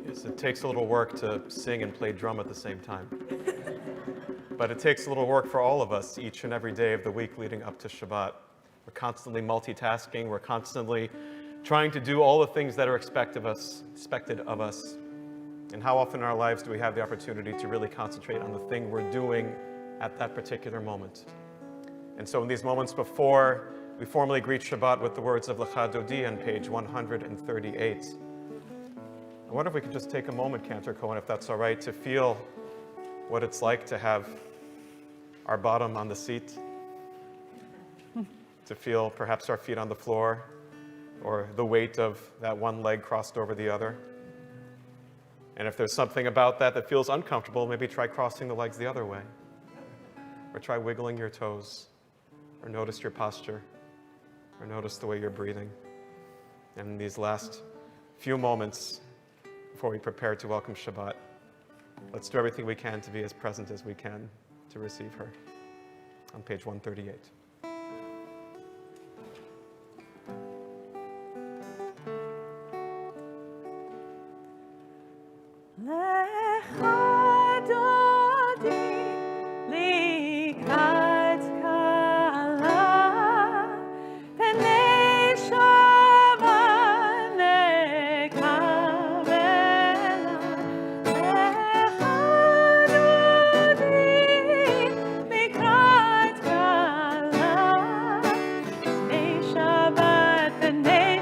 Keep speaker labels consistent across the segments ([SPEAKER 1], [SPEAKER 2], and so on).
[SPEAKER 1] Yes, it takes a little work to sing and play drum at the same time. But it takes a little work for all of us each and every day of the week leading up to Shabbat. We're constantly multitasking. We're constantly trying to do all the things that are expected of us. And how often in our lives do we have the opportunity to really concentrate on the thing we're doing at that particular moment? And so in these moments before we formally greet Shabbat with the words of Lecha, Dodi on page 138, I wonder if we could just take a moment, Cantor Cohen, if that's all right, to feel what it's like to have our bottom on the seat, to feel perhaps our feet on the floor, or the weight of that one leg crossed over the other. And if there's something about that that feels uncomfortable, maybe try crossing the legs the other way, or try wiggling your toes, or notice your posture, or notice the way you're breathing. And in these last few moments, before we prepare to welcome Shabbat, let's do everything we can to be as present as we can to receive her. On page 138.
[SPEAKER 2] Lecha, Dodi, likat kala, penei Shabbat lekabela. Lecha, Dodi, likat kala, penei Shabbat lekabela.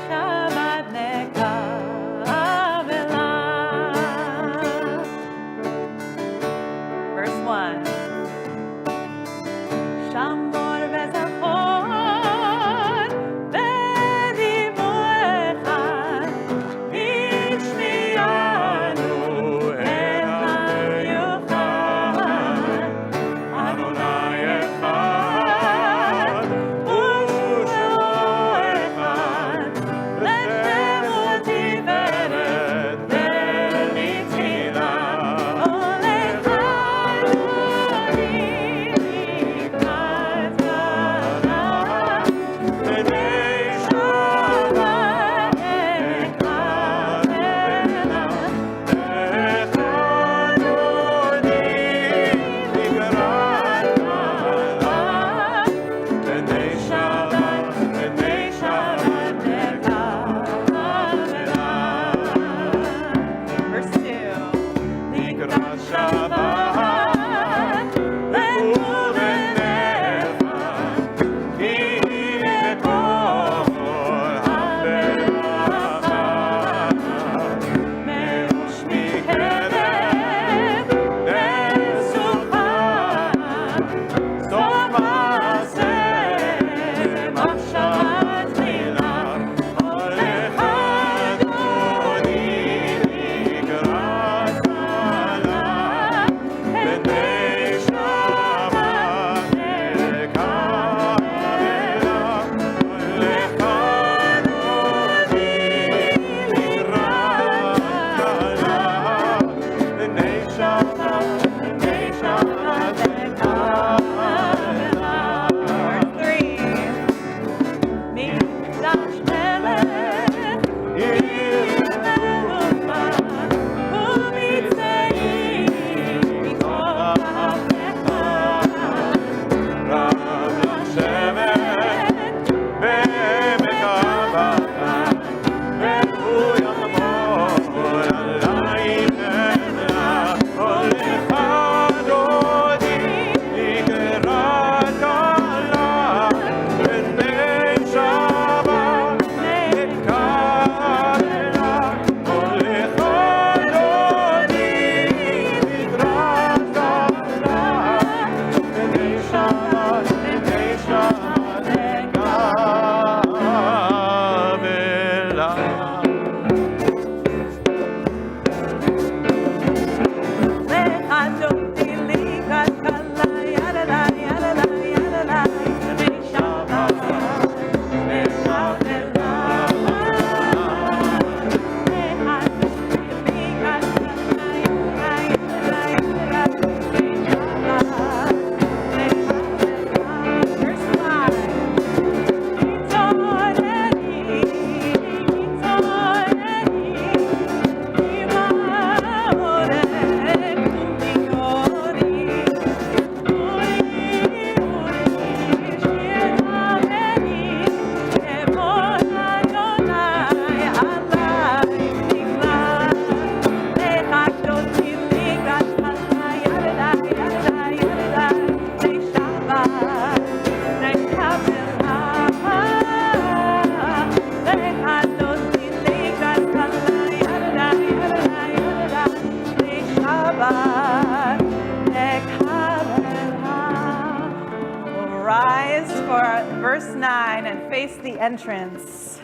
[SPEAKER 2] verse 9 and face the entrance.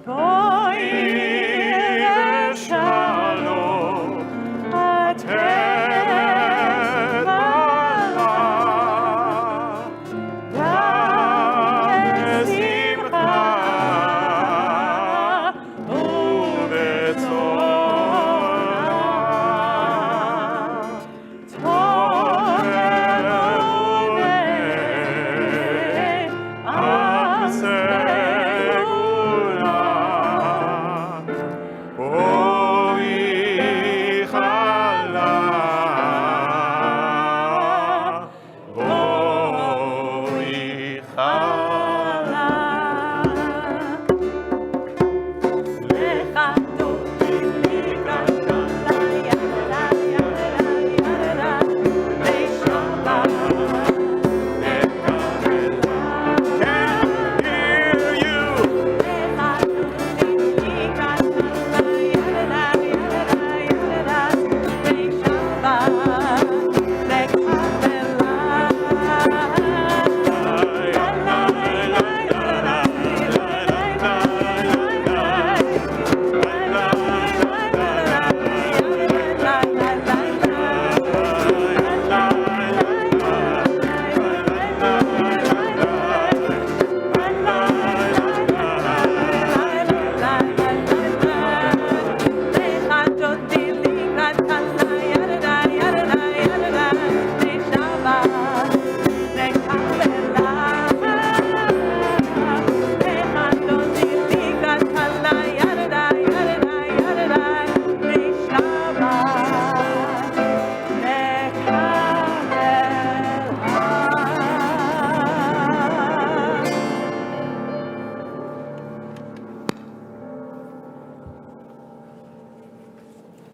[SPEAKER 2] Boy.